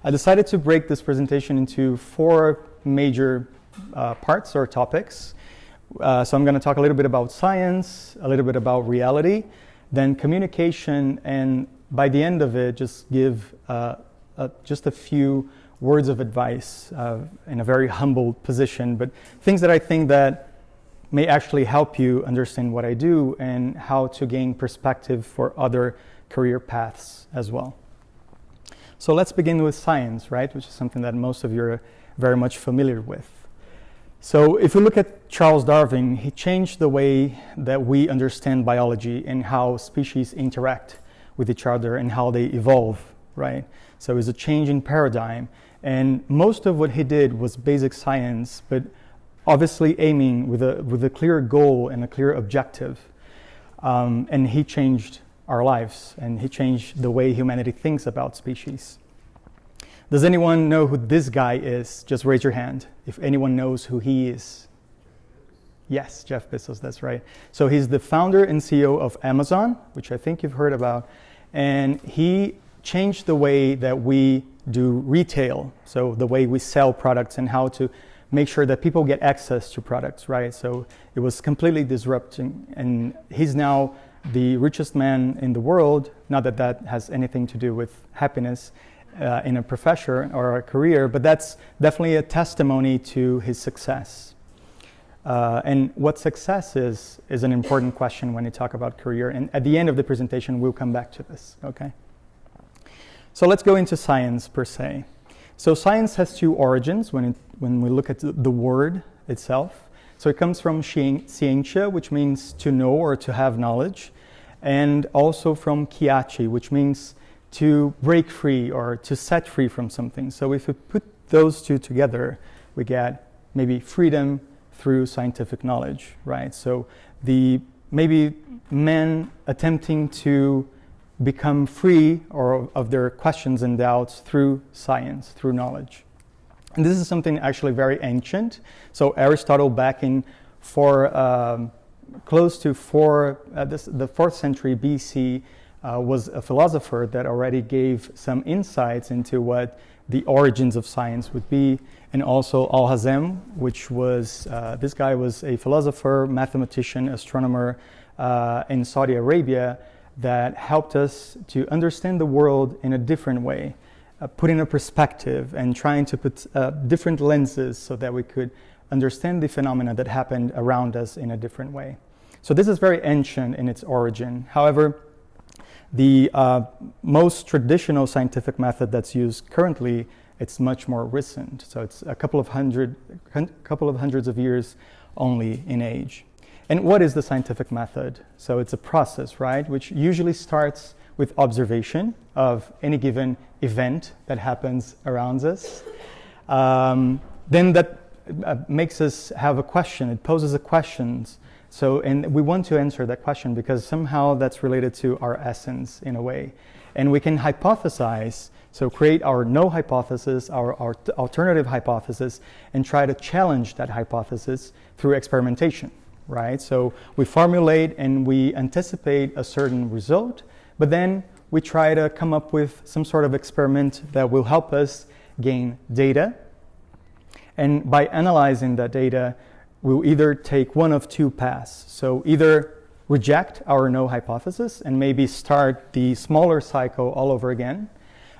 I decided to break this presentation into 4 major parts or topics. So I'm going to talk a little bit about science, a little bit about reality, then communication, and by the end of it, just give just a few words of advice in a very humble position, but things that I think that may actually help you understand what I do and how to gain perspective for other career paths as well. So let's begin with science, right, which is something that most of you are very much familiar with. So if you look at Charles Darwin, he changed the way that we understand biology and how species interact with each other and how they evolve, right? So it's a change in paradigm. And most of what he did was basic science, but obviously aiming with a clear goal and a clear objective. And he changed our lives, and he changed the way humanity thinks about species. Does anyone know who this guy is? Just raise your hand if anyone knows who he is. Yes, Jeff Bezos, that's right. So he's the founder and CEO of Amazon, which I think you've heard about, and he changed the way that we do retail, so the way we sell products and how to make sure that people get access to products, right? So it was completely disrupting, and he's now the richest man in the world. Not that that has anything to do with happiness in a profession or a career, but that's definitely a testimony to his success. And what success is an important question when you talk about career. And at the end of the presentation, we'll come back to this, okay? So let's go into science per se. So science has 2 origins when we look at the word itself. So it comes from scientia, which means to know or to have knowledge, and also from chiachi, which means to break free or to set free from something. So if we put those 2 together, we get maybe freedom through scientific knowledge, right? So maybe men attempting to become free or of their questions and doubts through science, through knowledge. And this is something actually very ancient. So Aristotle, back in close to the 4th century BC, was a philosopher that already gave some insights into what the origins of science would be. And also Al-Hazem, which was, this guy was a philosopher, mathematician, astronomer in Saudi Arabia, that helped us to understand the world in a different way, putting a perspective and trying to put different lenses so that we could understand the phenomena that happened around us in a different way. So this is very ancient in its origin. However, the most traditional scientific method that's used currently, it's much more recent. So it's a couple of hundreds of years only in age. And what is the scientific method? So it's a process, right, which usually starts with observation of any given event that happens around us. Then that makes us have a question. It poses a question. So, and we want to answer that question because somehow that's related to our essence in a way. And we can hypothesize, so create our no hypothesis, our alternative hypothesis, and try to challenge that hypothesis through experimentation. Right? So we formulate and we anticipate a certain result, but then we try to come up with some sort of experiment that will help us gain data. And by analyzing that data, we'll either take one of 2 paths. So either reject our no hypothesis and maybe start the smaller cycle all over again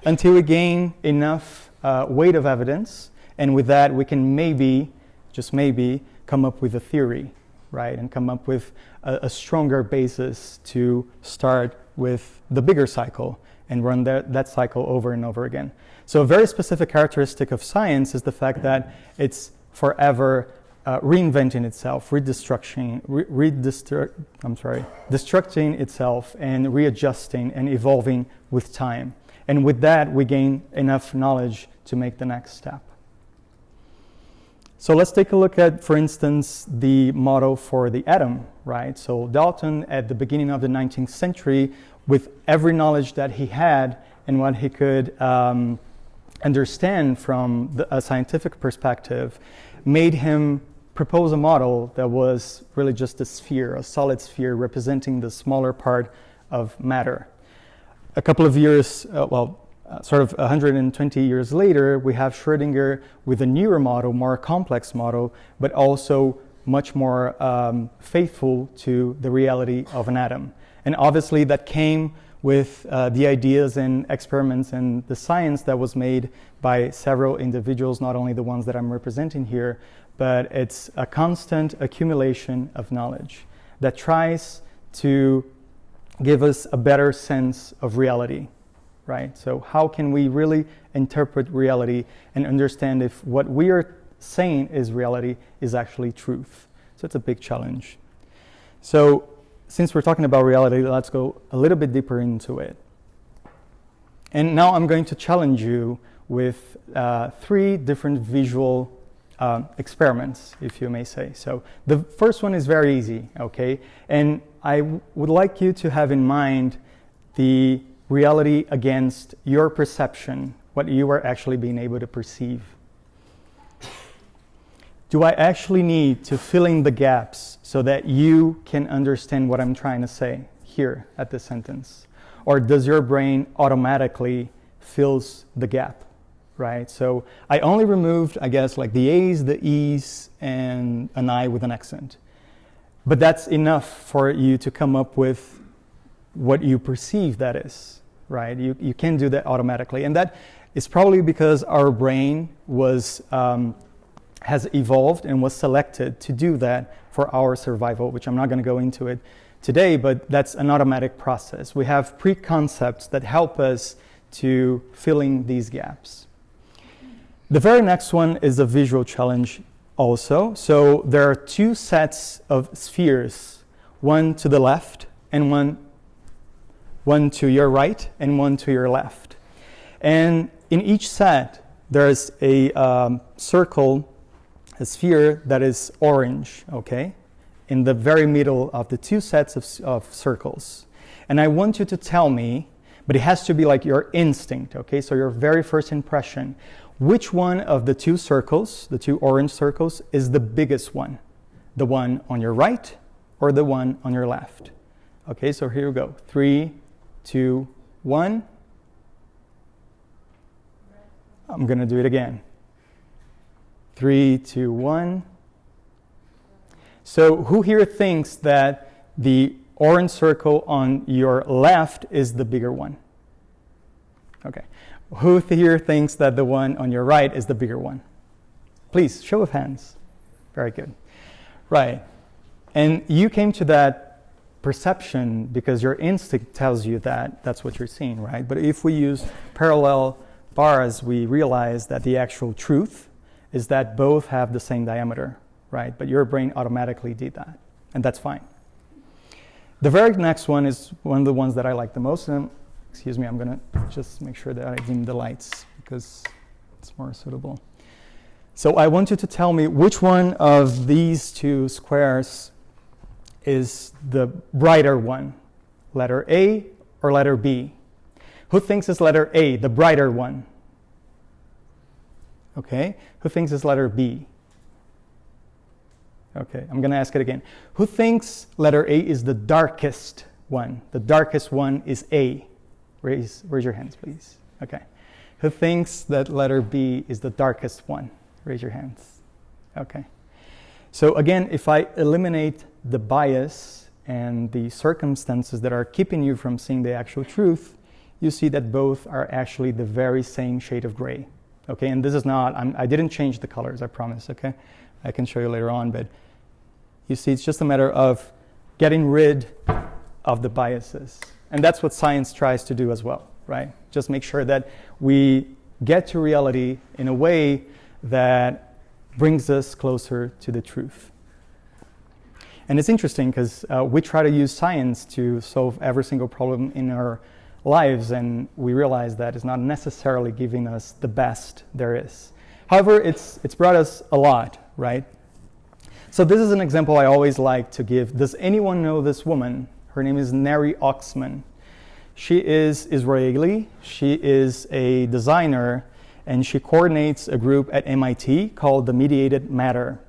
until we gain enough weight of evidence. And with that, we can maybe, just maybe, come up with a theory. Right, and come up with a stronger basis to start with the bigger cycle and run that cycle over and over again. So a very specific characteristic of science is the fact that it's forever reinventing itself, destructing itself and readjusting and evolving with time. And with that, we gain enough knowledge to make the next step. So let's take a look at, for instance, the model for the atom, right? So Dalton, at the beginning of the 19th century, with every knowledge that he had and what he could understand from a scientific perspective, made him propose a model that was really just a sphere, a solid sphere representing the smaller part of matter. A couple of years, sort of 120 years later, we have Schrödinger with a newer model, more complex model, but also much more faithful to the reality of an atom. And obviously that came with the ideas and experiments and the science that was made by several individuals, not only the ones that I'm representing here, but it's a constant accumulation of knowledge that tries to give us a better sense of reality, right? So how can we really interpret reality and understand if what we are saying is reality is actually truth? So it's a big challenge. So since we're talking about reality, let's go a little bit deeper into it. And now I'm going to challenge you with 3 different visual experiments, if you may say. So the first one is very easy, okay? And I would like you to have in mind the reality against your perception, what you are actually being able to perceive. Do I actually need to fill in the gaps so that you can understand what I'm trying to say here at this sentence? Or does your brain automatically fills the gap, right? So I only removed, I guess, like the A's, the E's, and an I with an accent. But that's enough for you to come up with what you perceive that is, right? You can do that automatically. And that is probably because our brain has evolved and was selected to do that for our survival, which I'm not going to go into it today, but that's an automatic process. We have preconcepts that help us to filling these gaps. The very next one is a visual challenge also. So there are 2 sets of spheres, one to the left and one to your right and one to your left. And in each set, there's a circle, a sphere that is orange, okay, in the very middle of the 2 sets of circles. And I want you to tell me, but it has to be like your instinct, okay, so your very first impression, which one of the 2 circles, the 2 orange circles, is the biggest one? The one on your right or the one on your left? Okay, so here we go. 3, 2, 1. I'm going to do it again. 3, 2, 1. So who here thinks that the orange circle on your left is the bigger one? Okay. Who here thinks that the one on your right is the bigger one? Please, show of hands. Very good. Right. And you came to that perception because your instinct tells you that that's what you're seeing, right? But if we use parallel bars, we realize that the actual truth is that both have the same diameter, right? But your brain automatically did that, and that's fine. The very next one is one of the ones that I like the most. And excuse me, I'm going to just make sure that I dim the lights because it's more suitable. So I want you to tell me which one of these 2 squares is the brighter one, letter A or letter B? Who thinks it's letter A, the brighter one? Okay. Who thinks it's letter B? Okay, I'm going to ask it again. Who thinks letter A is the darkest one? The darkest one is A. Raise your hands, please. Okay. Who thinks that letter B is the darkest one? Raise your hands. Okay. So again, if I eliminate the bias and the circumstances that are keeping you from seeing the actual truth, you see that both are actually the very same shade of gray. Okay, and this is not, I didn't change the colors, I promise, okay? I can show you later on, but you see it's just a matter of getting rid of the biases. And that's what science tries to do as well, right? Just make sure that we get to reality in a way that brings us closer to the truth. And it's interesting because we try to use science to solve every single problem in our lives, and we realize that it's not necessarily giving us the best there is. However, it's brought us a lot, right? So this is an example I always like to give. Does anyone know this woman? Her name is Neri Oxman. She is Israeli. She is a designer, and she coordinates a group at MIT called the Mediated Matter.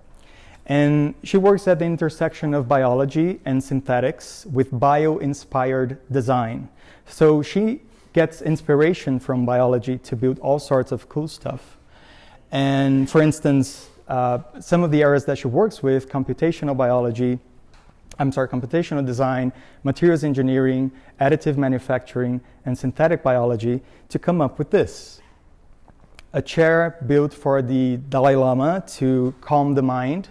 And she works at the intersection of biology and synthetics with bio-inspired design. So she gets inspiration from biology to build all sorts of cool stuff. And for instance, some of the areas that she works with, computational design, materials engineering, additive manufacturing, and synthetic biology, to come up with this. A chair built for the Dalai Lama to calm the mind.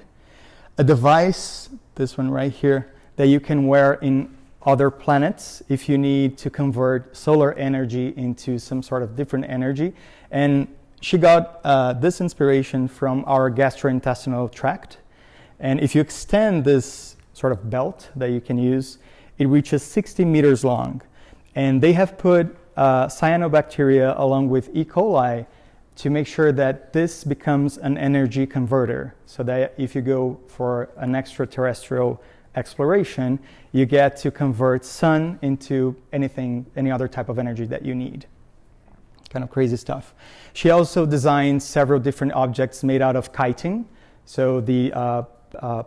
A device, this one right here, that you can wear in other planets if you need to convert solar energy into some sort of different energy. And she got this inspiration from our gastrointestinal tract. And if you extend this sort of belt that you can use, it reaches 60 meters long. And they have put cyanobacteria along with E. coli to make sure that this becomes an energy converter, so that if you go for an extraterrestrial exploration, you get to convert sun into any other type of energy that you need. Kind of crazy stuff. She also designed several different objects made out of chitin, so the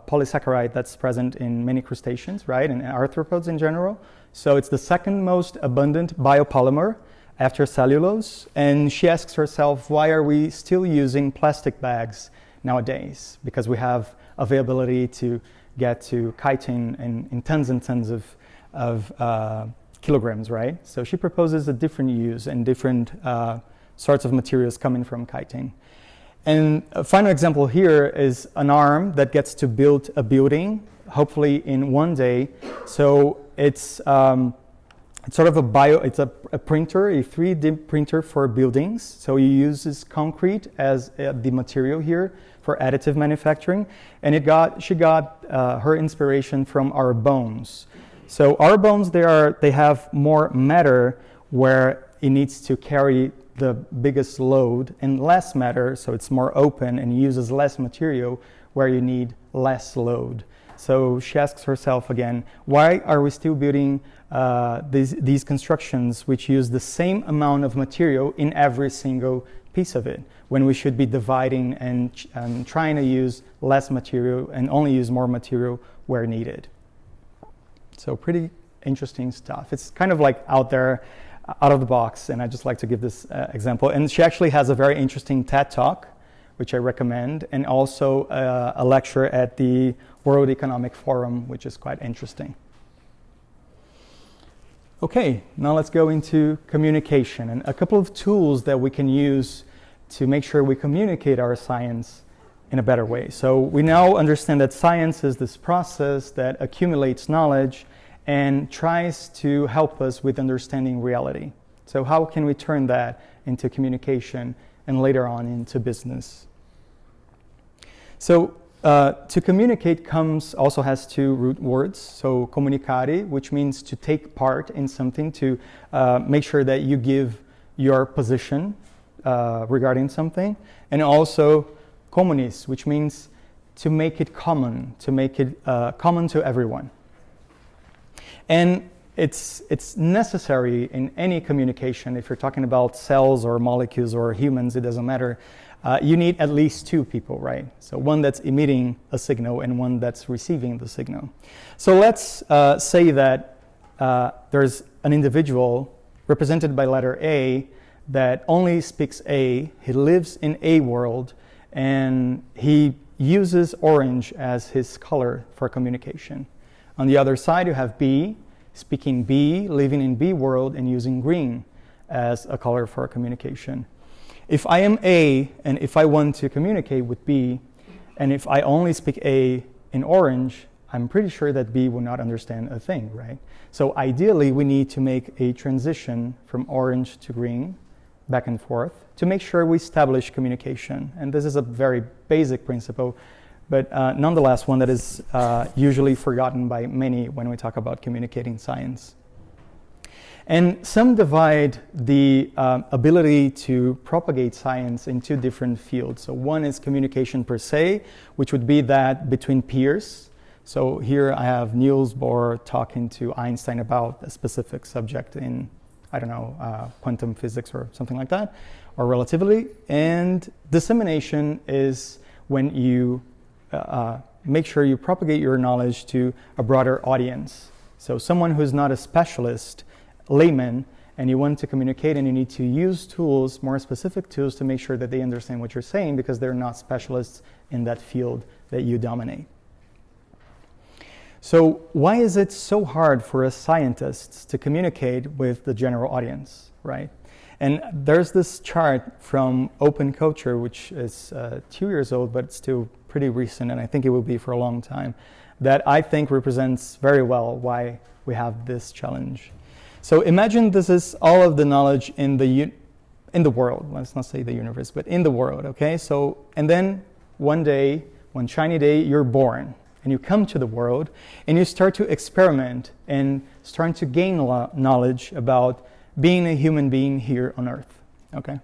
polysaccharide that's present in many crustaceans, right, and arthropods in general. So it's the second most abundant biopolymer after cellulose, and she asks herself, why are we still using plastic bags nowadays? Because we have availability to get to chitin in tons and tons of kilograms, right? So she proposes a different use and different sorts of materials coming from chitin. And a final example here is an arm that gets to build a building, hopefully in one day. So it's sort of it's a printer, a 3D printer for buildings. So he uses concrete as the material here for additive manufacturing. And she got her inspiration from our bones. So our bones, they have more matter where it needs to carry the biggest load, and less matter, so it's more open and uses less material where you need less load. So she asks herself again, why are we still building these constructions which use the same amount of material in every single piece of it, when we should be dividing and trying to use less material and only use more material where needed? So pretty interesting stuff. It's kind of like out there, out of the box, and I just like to give this example. And she actually has a very interesting TED Talk, which I recommend, and also a lecture at the World Economic Forum, which is quite interesting. Okay, now let's go into communication and a couple of tools that we can use to make sure we communicate our science in a better way. So we now understand that science is this process that accumulates knowledge and tries to help us with understanding reality. So how can we turn that into communication and later on into business? So to communicate also has two root words. So comunicare, which means to take part in something, to make sure that you give your position regarding something. And also communis, which means to make it common, common to everyone. And it's necessary in any communication. If you're talking about cells or molecules or humans, it doesn't matter. You need at least two people, right? So one that's emitting a signal and one that's receiving the signal. So let's say that there's an individual represented by letter A that only speaks A. He lives in A world, and he uses orange as his color for communication. On the other side, you have B, speaking B, living in B world, and using green as a color for communication. If I am A, and if I want to communicate with B, and if I only speak A in orange, I'm pretty sure that B will not understand a thing, right? So ideally, we need to make a transition from orange to green, back and forth, to make sure we establish communication. And this is a very basic principle, but nonetheless one that is usually forgotten by many when we talk about communicating science. And some divide the ability to propagate science into different fields. So one is communication per se, which would be that between peers. So here I have Niels Bohr talking to Einstein about a specific subject in, I don't know, quantum physics or something like that, or relativity. And dissemination is when you make sure you propagate your knowledge to a broader audience. So someone who's not a specialist, layman, and you want to communicate, and you need to use tools, more specific tools, to make sure that they understand what you're saying, because they're not specialists in that field that you dominate. So why is it so hard for us scientists to communicate with the general audience, right? And there's this chart from Open Culture, which is 2 years old, but it's still pretty recent, and I think it will be for a long time, that I think represents very well why we have this challenge. So imagine this is all of the knowledge in the world. Let's not say the universe, but in the world, okay? So, and then one day, one shiny day, you're born, and you come to the world, and you start to experiment and start to gain knowledge about being a human being here on Earth, okay?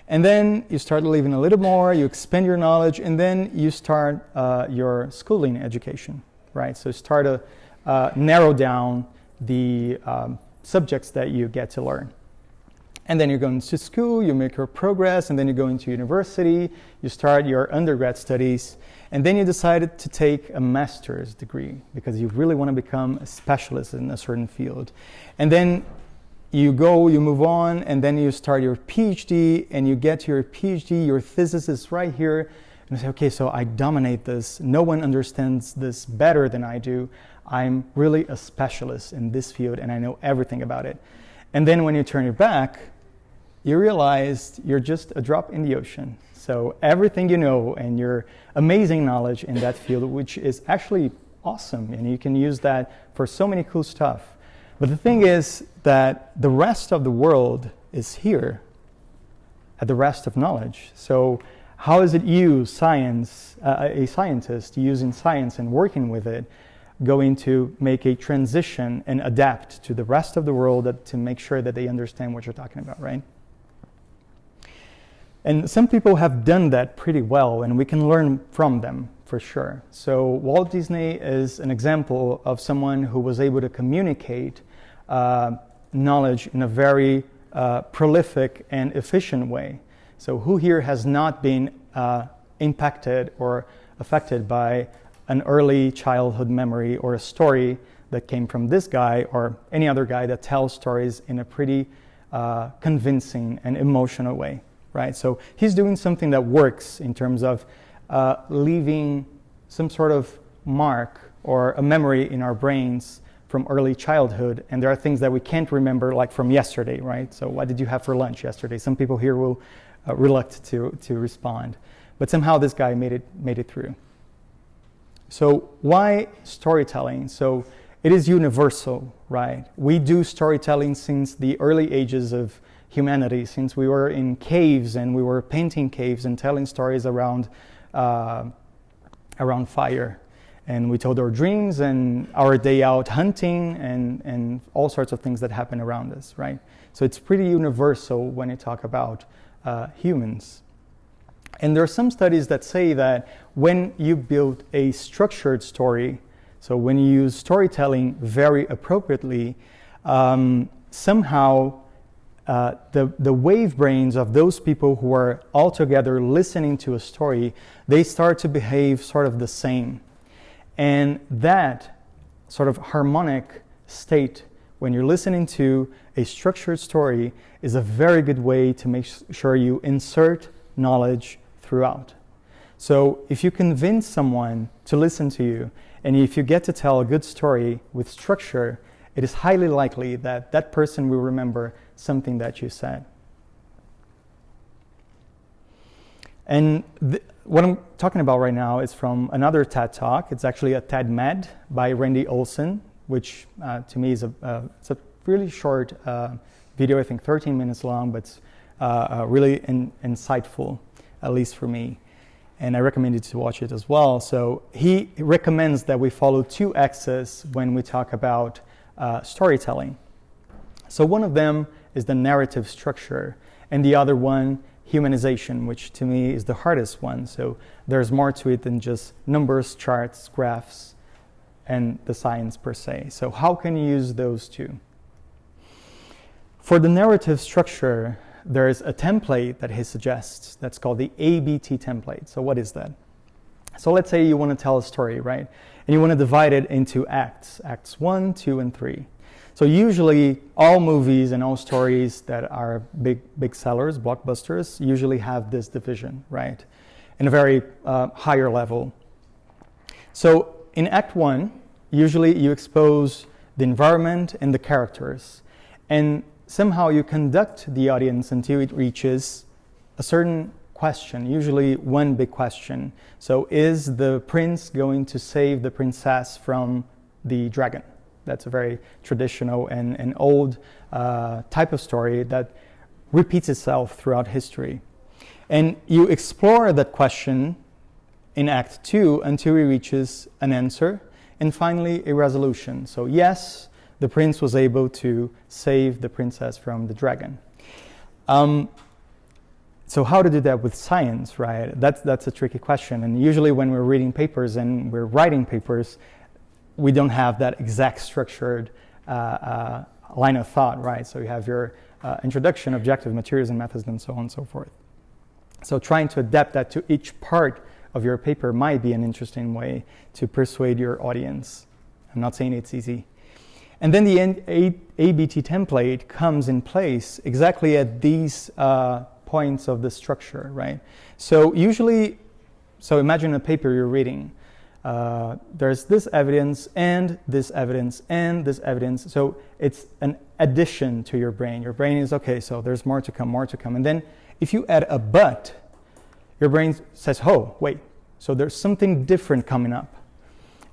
And then you start living a little more, you expand your knowledge, and then you start your schooling education, right? So start to narrow down the subjects that you get to learn. And then you're going to school, you make your progress, and then you go into university, you start your undergrad studies, and then you decided to take a master's degree because you really want to become a specialist in a certain field. And then you move on, and then you start your PhD, and you get to your PhD, your thesis is right here, and you say, okay, so I dominate this, no one understands this better than I do, I'm really a specialist in this field, and I know everything about it. And then when you turn your back, you realize you're just a drop in the ocean. So everything you know and your amazing knowledge in that field, which is actually awesome, and you can use that for so many cool stuff. But the thing is that the rest of the world is here at the rest of knowledge. So how is it you, science, a scientist using science and working with it, going to make a transition and adapt to the rest of the world to make sure that they understand what you're talking about, right? And some people have done that pretty well, and we can learn from them for sure. So Walt Disney is an example of someone who was able to communicate knowledge in a very prolific and efficient way. So who here has not been impacted or affected by an early childhood memory or a story that came from this guy or any other guy that tells stories in a pretty convincing and emotional way, right? So he's doing something that works in terms of leaving some sort of mark or a memory in our brains from early childhood, and there are things that we can't remember, like from yesterday, right? So what did you have for lunch yesterday? Some people here will reluct to respond, but somehow this guy made it through. So why storytelling? So it is universal, right? We do storytelling since the early ages of humanity, since we were in caves and we were painting caves and telling stories around fire. And we told our dreams and our day out hunting and all sorts of things that happen around us, right? So it's pretty universal when you talk about humans. And there are some studies that say that when you build a structured story, so when you use storytelling very appropriately, somehow the wave brains of those people who are all together listening to a story, they start to behave sort of the same. And that sort of harmonic state, when you're listening to a structured story, is a very good way to make sure you insert knowledge throughout. So if you convince someone to listen to you, and if you get to tell a good story with structure, it is highly likely that that person will remember something that you said. And what I'm talking about right now is from another TED Talk. It's actually a TED Med by Randy Olson, which to me is it's a really short video, I think 13 minutes long, but really insightful, at least for me. And I recommend you to watch it as well. So he recommends that we follow two axes when we talk about storytelling. So one of them is the narrative structure, and the other one, humanization, which to me is the hardest one. So there's more to it than just numbers, charts, graphs, and the science per se. So how can you use those two? For the narrative structure, there's a template that he suggests that's called the ABT template. So what is that? So let's say you want to tell a story, right? And you want to divide it into acts 1, 2, and 3. So usually all movies and all stories that are big sellers, blockbusters, usually have this division, right? In a very higher level. So in Act 1, usually you expose the environment and the characters. And somehow you conduct the audience until it reaches a certain question, usually one big question. So is the prince going to save the princess from the dragon? That's a very traditional and old type of story that repeats itself throughout history. And you explore that question in Act 2 until it reaches an answer and finally a resolution. So yes, the prince was able to save the princess from the dragon. So how to do that with science, right? That's a tricky question. And usually when we're reading papers and we're writing papers, we don't have that exact structured line of thought, right? So you have your introduction, objective, materials and methods, and so on and so forth. So trying to adapt that to each part of your paper might be an interesting way to persuade your audience. I'm not saying it's easy. And then the ABT template comes in place exactly at these points of the structure, right? So usually, imagine a paper you're reading. There's this evidence and this evidence and this evidence. So it's an addition to your brain. Your brain is, okay, so there's more to come. And then if you add a but, your brain says, oh, wait, so there's something different coming up.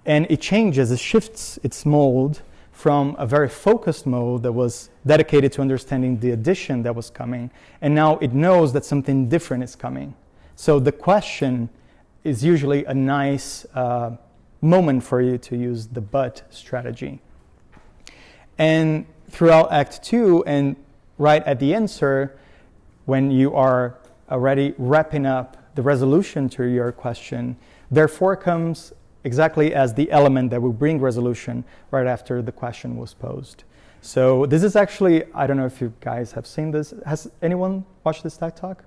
And it changes, it shifts its mold from a very focused mode that was dedicated to understanding the addition that was coming, and now it knows that something different is coming. So the question is usually a nice moment for you to use the but strategy. And throughout Act 2 and right at the answer, when you are already wrapping up the resolution to your question, therefore comes exactly as the element that will bring resolution right after the question was posed. So this is actually, I don't know if you guys have seen this. Has anyone watched this TED Talk?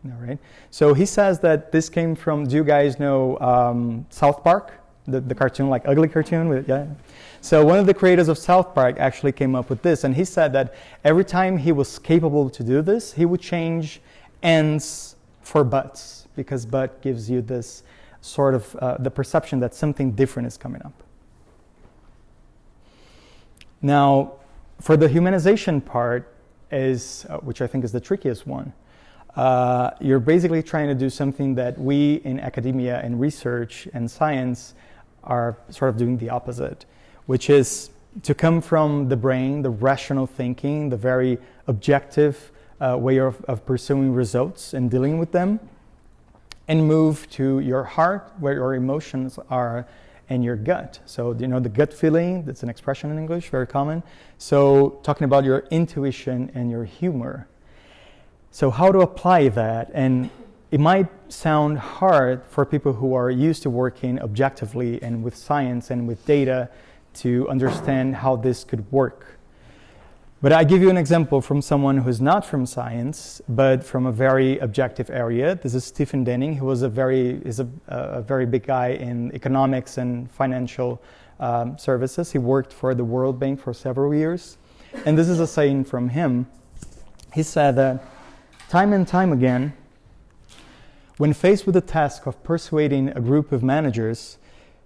No, right? So he says that this came from, do you guys know South Park? The cartoon, like ugly cartoon? Yeah. So one of the creators of South Park actually came up with this, and he said that every time he was capable to do this, he would change ands for buts, because but gives you this sort of the perception that something different is coming up. Now, for the humanization part, is which I think is the trickiest one. You're basically trying to do something that we in academia and research and science are sort of doing the opposite, which is to come from the brain, the rational thinking, the very objective way of pursuing results and dealing with them, and move to your heart, where your emotions are, and your gut. So, you know, the gut feeling, that's an expression in English, very common. So talking about your intuition and your humor. So how to apply that? And it might sound hard for people who are used to working objectively and with science and with data to understand how this could work. But I give you an example from someone who's not from science, but from a very objective area. This is Stephen Denning, who was a very big guy in economics and financial services. He worked for the World Bank for several years. And this is a saying from him. He said that time and time again, when faced with the task of persuading a group of managers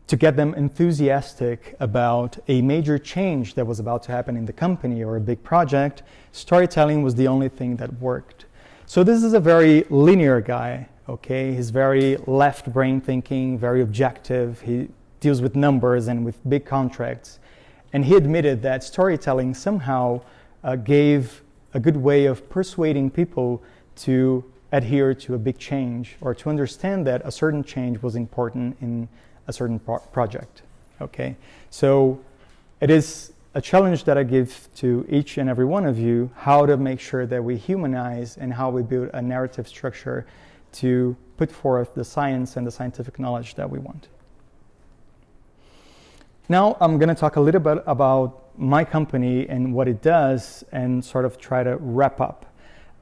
to get them enthusiastic about a major change that was about to happen in the company or a big project, storytelling was the only thing that worked. So this is a very linear guy, okay? He's very left brain thinking, very objective. He deals with numbers and with big contracts. And he admitted that storytelling somehow gave a good way of persuading people to adhere to a big change or to understand that a certain change was important in a certain project, okay? So it is a challenge that I give to each and every one of you, how to make sure that we humanize and how we build a narrative structure to put forth the science and the scientific knowledge that we want. Now I'm going to talk a little bit about my company and what it does and sort of try to wrap up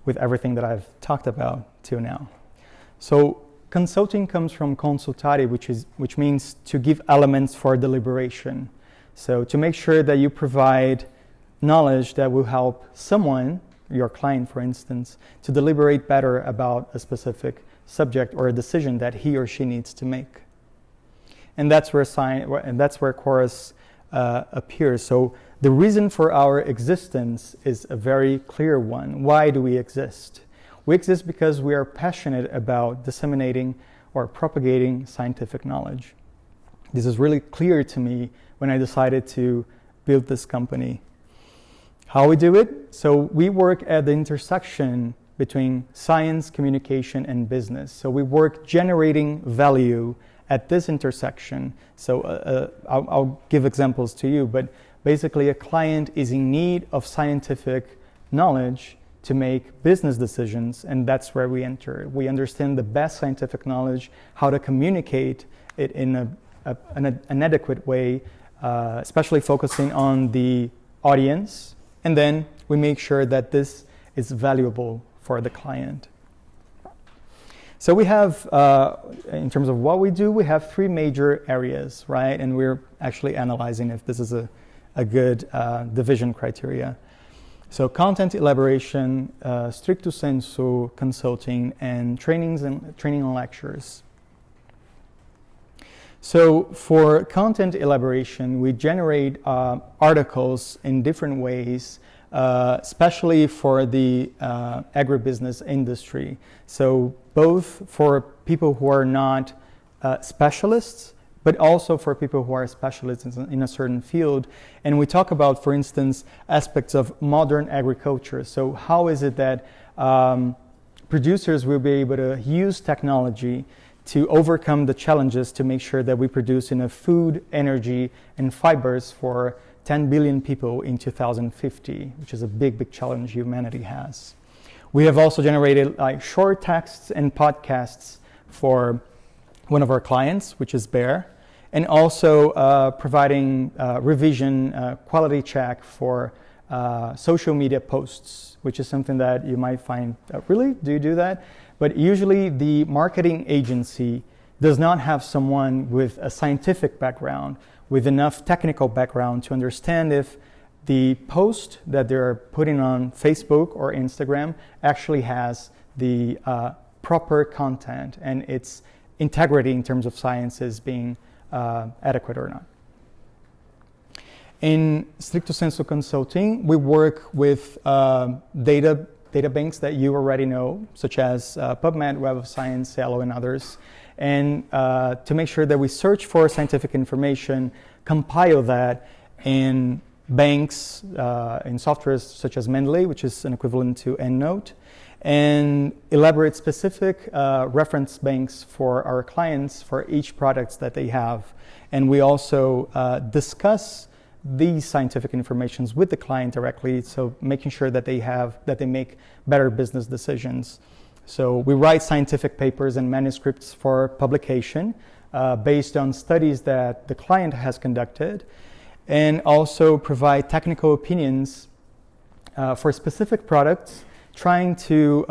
with everything that I've talked about till now. So consulting comes from consultare, which means to give elements for deliberation. So to make sure that you provide knowledge that will help someone, your client for instance, to deliberate better about a specific subject or a decision that he or she needs to make. And that's where Chorus appears. So the reason for our existence is a very clear one. Why do we exist? We exist because we are passionate about disseminating or propagating scientific knowledge. This is really clear to me when I decided to build this company. How we do it? So we work at the intersection between science, communication, and business. So we work generating value at this intersection. So I'll give examples to you, but basically a client is in need of scientific knowledge to make business decisions, and that's where we enter. We understand the best scientific knowledge, how to communicate it in an adequate way, especially focusing on the audience, and then we make sure that this is valuable for the client. So we have, in terms of what we do, we have three major areas, right? And we're actually analyzing if this is a good division criteria. So content elaboration, stricto sensu consulting, and training and lectures. So for content elaboration, we generate articles in different ways, especially for the agribusiness industry. So both for people who are not specialists, but also for people who are specialists in a certain field. And we talk about, for instance, aspects of modern agriculture. So how is it that producers will be able to use technology to overcome the challenges to make sure that we produce enough food, energy, and fibers for 10 billion people in 2050, which is a big challenge humanity has. We have also generated short texts and podcasts for one of our clients, which is Bayer, and also providing revision quality check for social media posts, which is something that you might find, really, do you do that? But usually the marketing agency does not have someone with a scientific background, with enough technical background to understand if the post that they're putting on Facebook or Instagram actually has the proper content and its integrity in terms of science is being adequate or not. In stricto sensu consulting, we work with data banks that you already know, such as PubMed, Web of Science, Cielo, and others, and to make sure that we search for scientific information, compile that in banks, in softwares such as Mendeley, which is an equivalent to EndNote, and elaborate specific reference banks for our clients for each product that they have. And we also discuss these scientific informations with the client directly, so making sure that they make better business decisions. So we write scientific papers and manuscripts for publication based on studies that the client has conducted, and also provide technical opinions for specific products, trying to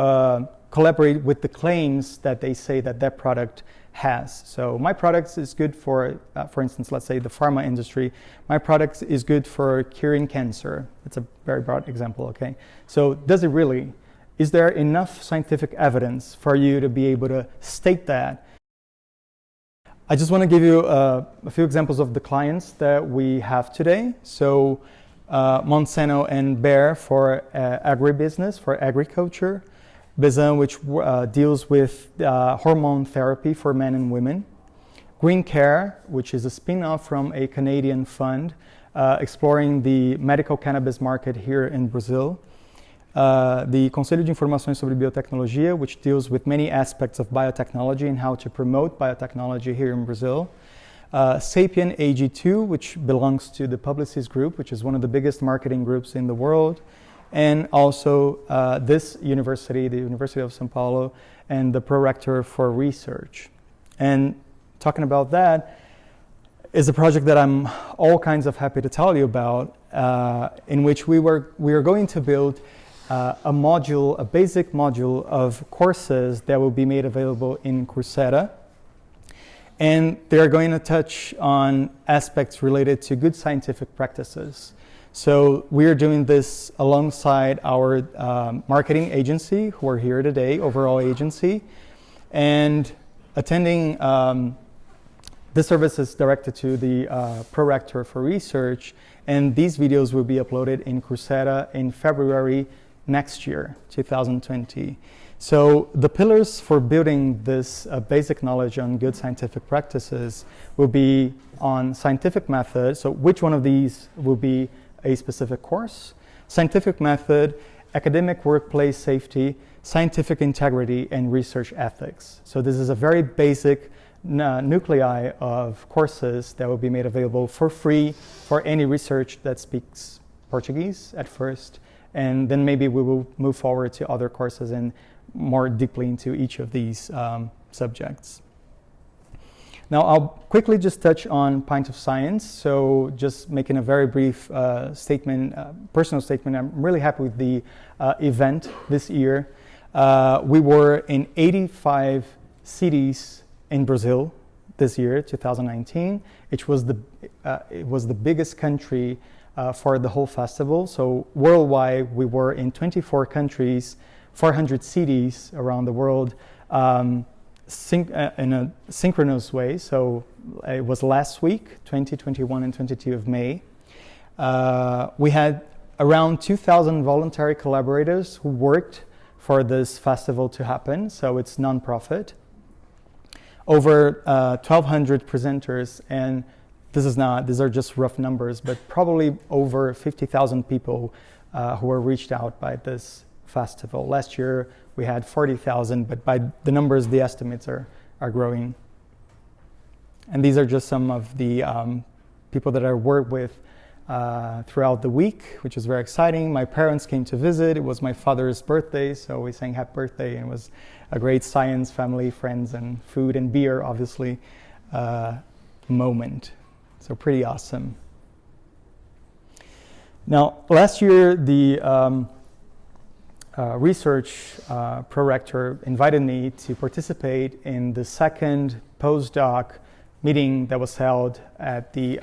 collaborate with the claims that they say that product has. So my product is good for instance, let's say the pharma industry. My product is good for curing cancer. It's a very broad example, okay? So does it really? Is there enough scientific evidence for you to be able to state that? I just want to give you a few examples of the clients that we have today. So Monsanto and Bayer for agribusiness, for agriculture. Bezin, which deals with hormone therapy for men and women. Green Care, which is a spin-off from a Canadian fund exploring the medical cannabis market here in Brazil. The Conselho de Informações sobre Biotecnologia, which deals with many aspects of biotechnology and how to promote biotechnology here in Brazil. Sapien AG2, which belongs to the Publicis Group, which is one of the biggest marketing groups in the world. And also this university, the University of São Paulo, and the pro-rector for research. And talking about that is a project that I'm all kinds of happy to tell you about, in which we are going to build a basic module of courses that will be made available in Coursera. And they are going to touch on aspects related to good scientific practices. So we are doing this alongside our marketing agency, who are here today, overall agency, and attending this service is directed to the Prorector for Research, and these videos will be uploaded in Coursera in February next year, 2020. So the pillars for building this basic knowledge on good scientific practices will be on scientific method. So which one of these will be a specific course? Scientific method, academic workplace safety, scientific integrity, and research ethics. So this is a very basic nuclei of courses that will be made available for free for any research that speaks Portuguese at first. And then maybe we will move forward to other courses and more deeply into each of these subjects. Now, I'll quickly just touch on Pint of Science. So just making a very brief statement, personal statement. I'm really happy with the event this year. We were in 85 cities in Brazil this year, 2019. It was the biggest country for the whole festival. So worldwide, we were in 24 countries, 400 cities around the world in a synchronous way. So it was last week, 20, 21, and 22 of May. We had around 2,000 voluntary collaborators who worked for this festival to happen. So it's nonprofit. Over 1,200 presenters, and these are just rough numbers, but probably over 50,000 people who were reached out by this festival. Last year we had 40,000, but by the numbers, the estimates are growing. And these are just some of the people that I worked with throughout the week, which was very exciting. My parents came to visit. It was my father's birthday, so we sang happy birthday, and it was a great science, family, friends, and food and beer, obviously, moment. So pretty awesome. Now, last year, the research prorector invited me to participate in the second postdoc meeting that was held at the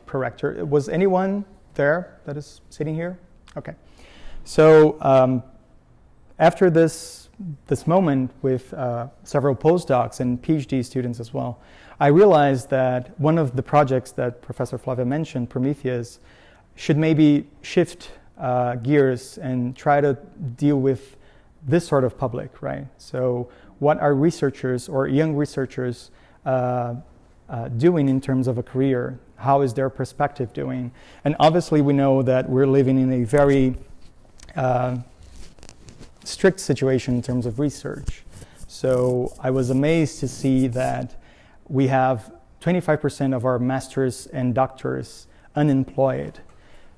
prorector. Was anyone there that is sitting here? Okay. So after this moment with several postdocs and PhD students as well, I realized that one of the projects that Professor Flavia mentioned, Prometheus, should maybe shift gears and try to deal with this sort of public, right? So what are researchers or young researchers doing in terms of a career? How is their perspective doing? And obviously we know that we're living in a very strict situation in terms of research. So I was amazed to see that we have 25% of our masters and doctors unemployed.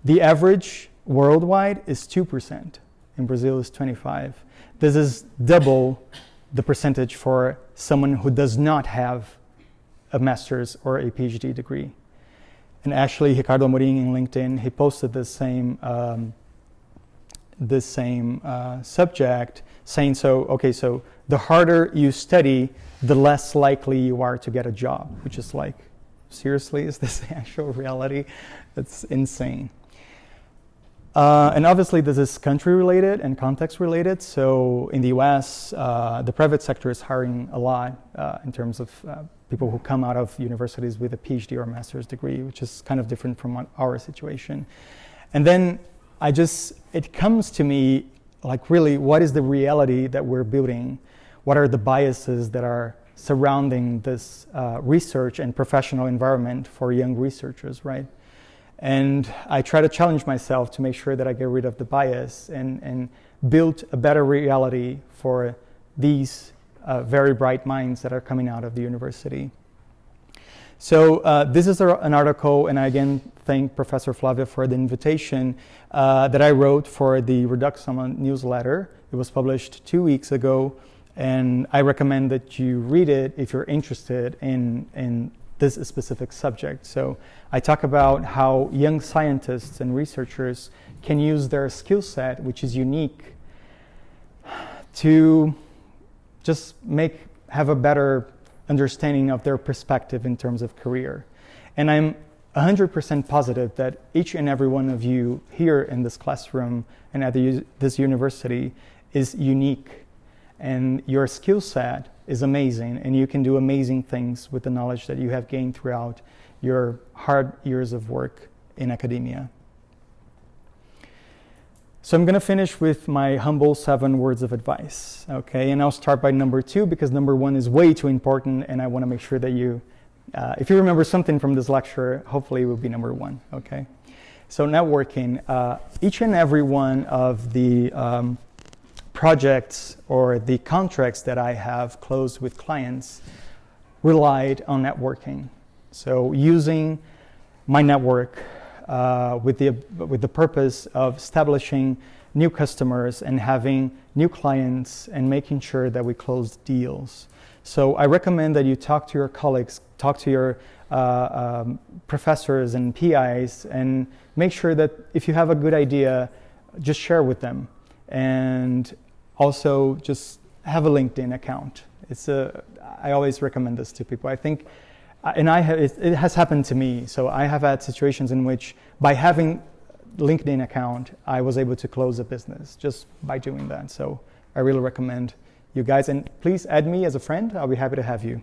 The average worldwide is 2%. In Brazil is 25%. This is double the percentage for someone who does not have a master's or a PhD degree. And actually, Ricardo Amorim in LinkedIn, he posted this same subject, saying, so the harder you study, the less likely you are to get a job, which is like, seriously, is this the actual reality? That's insane. And obviously this is country related and context related. So in the US, the private sector is hiring a lot in terms of people who come out of universities with a PhD or master's degree, which is kind of different from our situation. And then it comes to me like, really, what is the reality that we're building? What are the biases that are surrounding this research and professional environment for young researchers, right? And I try to challenge myself to make sure that I get rid of the bias and build a better reality for these very bright minds that are coming out of the university. So this is an article, and I again thank Professor Flavia for the invitation that I wrote for the Reduxama newsletter. It was published 2 weeks ago, and I recommend that you read it if you're interested in this specific subject. So I talk about how young scientists and researchers can use their skill set, which is unique, to just have a better understanding of their perspective in terms of career. And I'm 100% positive that each and every one of you here in this classroom and at this university is unique, and your skill set is amazing, and you can do amazing things with the knowledge that you have gained throughout your hard years of work in academia. So I'm going to finish with my humble 7 words of advice, okay? And I'll start by number 2 because number 1 is way too important, and I want to make sure that you, if you remember something from this lecture, hopefully it will be number 1, okay? So networking, each and every one of the projects or the contracts that I have closed with clients relied on networking. So using my network with the purpose of establishing new customers and having new clients and making sure that we close deals. So I recommend that you talk to your colleagues, talk to your professors and PIs, and make sure that if you have a good idea, just share with them. And also just have a LinkedIn account. I always recommend this to people. I think, and it has happened to me. So I have had situations in which by having LinkedIn account, I was able to close a business just by doing that. So I really recommend you guys, and please add me as a friend. I'll be happy to have you.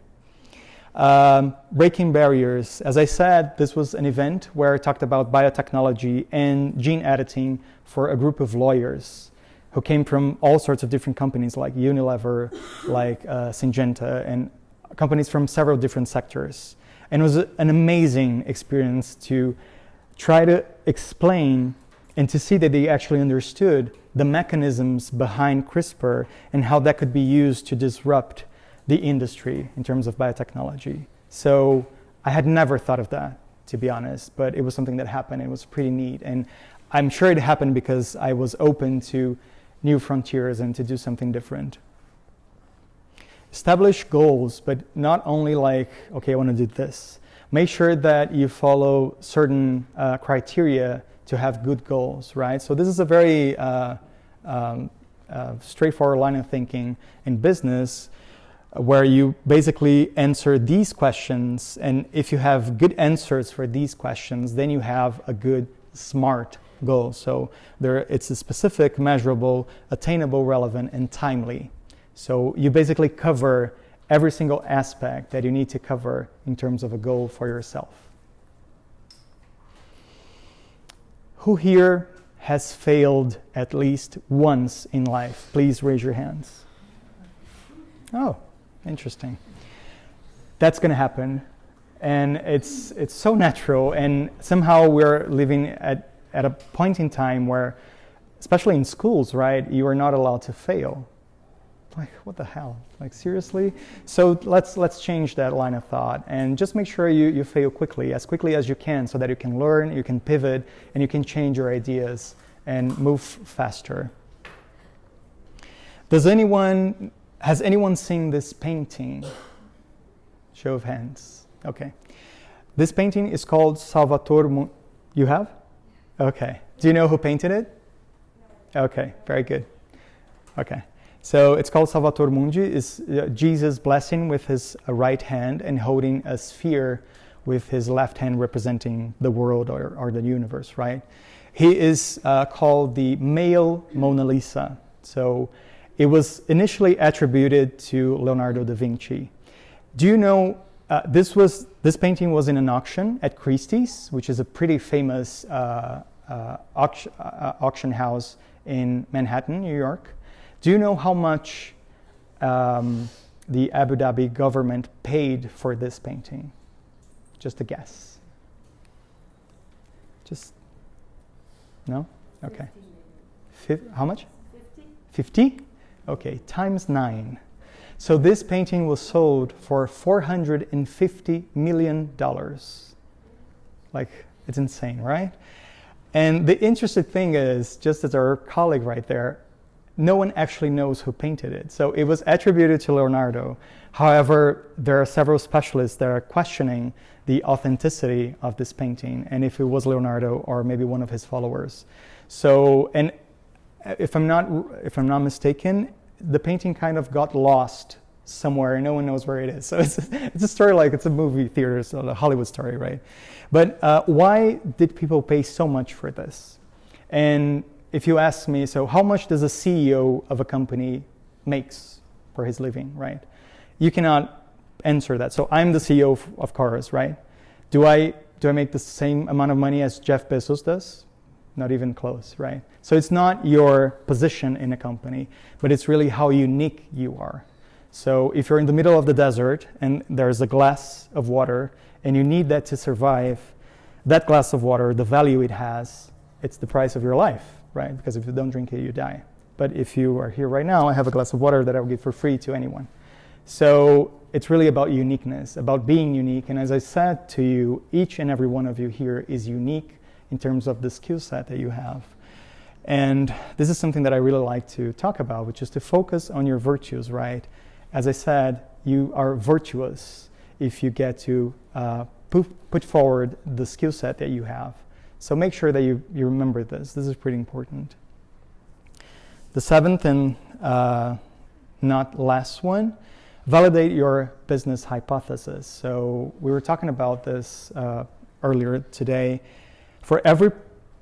Breaking barriers. As I said, this was an event where I talked about biotechnology and gene editing for a group of lawyers who came from all sorts of different companies like Unilever, like Syngenta, and companies from several different sectors. And it was an amazing experience to try to explain and to see that they actually understood the mechanisms behind CRISPR and how that could be used to disrupt the industry in terms of biotechnology. So I had never thought of that, to be honest, but it was something that happened. It was pretty neat. And I'm sure it happened because I was open to new frontiers and to do something different. Establish goals, but not only like, okay, I want to do this. Make sure that you follow certain criteria to have good goals, right? So this is a very straightforward line of thinking in business where you basically answer these questions, and if you have good answers for these questions, then you have a good, smart goal. So it's a specific, measurable, attainable, relevant, and timely. So you basically cover every single aspect that you need to cover in terms of a goal for yourself. Who here has failed at least once in life? Please raise your hands. Oh, interesting. That's going to happen. And it's so natural. And somehow we're living at a point in time where, especially in schools, right, you are not allowed to fail. Like, what the hell? Like, seriously? So let's change that line of thought and just make sure you fail quickly as you can, so that you can learn, you can pivot, and you can change your ideas and move faster. Has anyone seen this painting? Show of hands. Okay. This painting is called Salvatore You have? Okay. Do you know who painted it? Okay, very good. Okay. So it's called Salvator Mundi. It's Jesus blessing with his right hand and holding a sphere with his left hand representing the world or the universe, right? He is called the male Mona Lisa. So it was initially attributed to Leonardo da Vinci. Do you know this painting was in an auction at Christie's, which is a pretty famous auction house in Manhattan, New York. Do you know how much the Abu Dhabi government paid for this painting? Just a guess. No? Okay. How much? 50? Okay, times 9. So this painting was sold for $450 million. Like, it's insane, right? And the interesting thing is, just as our colleague right there, no one actually knows who painted it. So it was attributed to Leonardo. However, there are several specialists that are questioning the authenticity of this painting and if it was Leonardo or maybe one of his followers. So, and if I'm not mistaken, the painting kind of got lost somewhere and no one knows where it is. So it's a story like it's a movie theater, so a Hollywood story, right? But why did people pay so much for this? And if you ask me, so how much does a CEO of a company makes for his living, right? You cannot answer that. So I'm the CEO of cars, right? Do I make the same amount of money as Jeff Bezos does? Not even close, right? So it's not your position in a company, but it's really how unique you are. So if you're in the middle of the desert and there's a glass of water and you need that to survive, that glass of water, the value it has, it's the price of your life, right? Because if you don't drink it, you die. But if you are here right now, I have a glass of water that I will give for free to anyone. So it's really about uniqueness, about being unique. And as I said to you, each and every one of you here is unique in terms of the skill set that you have. And this is something that I really like to talk about, which is to focus on your virtues, right? As I said, you are virtuous if you get to put forward the skill set that you have. So make sure that you remember this. This is pretty important. The seventh and not last one, validate your business hypothesis. So we were talking about this earlier today. For every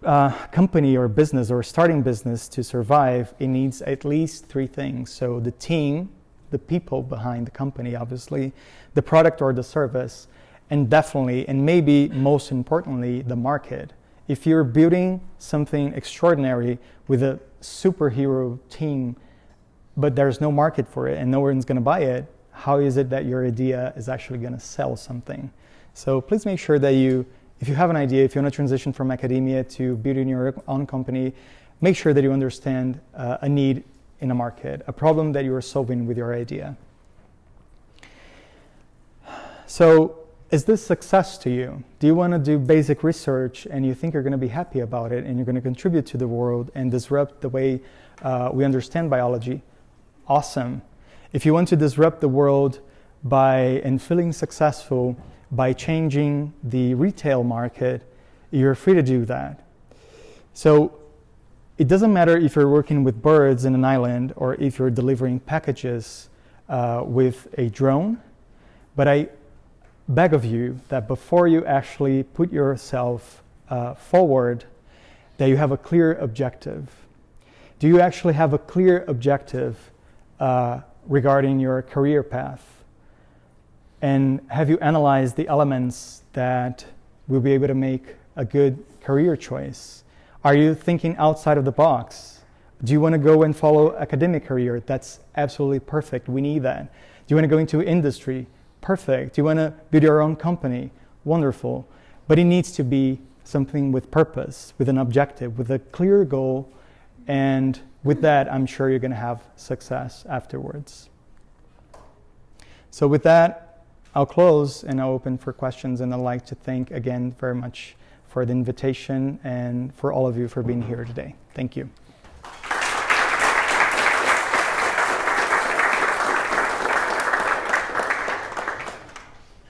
company or business or starting business to survive, it needs at least three things. So the team, the people behind the company, obviously, the product or the service, and definitely, and maybe most importantly, the market. If you're building something extraordinary with a superhero team, but there's no market for it and no one's going to buy it, how is it that your idea is actually going to sell something? So please make sure that if you have an idea, if you want to transition from academia to building your own company, make sure that you understand a need in a market, a problem that you are solving with your idea. So is this success to you? Do you want to do basic research and you think you're going to be happy about it and you're going to contribute to the world and disrupt the way we understand biology? Awesome. If you want to disrupt the world and feeling successful by changing the retail market, you're free to do that. So it doesn't matter if you're working with birds in an island or if you're delivering packages with a drone, but I beg of you that before you actually put yourself forward, that you have a clear objective. Do you actually have a clear objective regarding your career path? And have you analyzed the elements that will be able to make a good career choice? Are you thinking outside of the box? Do you want to go and follow academic career? That's absolutely perfect. We need that. Do you want to go into industry? Perfect. Do you want to build your own company? Wonderful. But it needs to be something with purpose, with an objective, with a clear goal. And with that, I'm sure you're going to have success afterwards. So with that, I'll close and I'll open for questions. And I'd like to thank again very much for the invitation and for all of you for being here today. Thank you.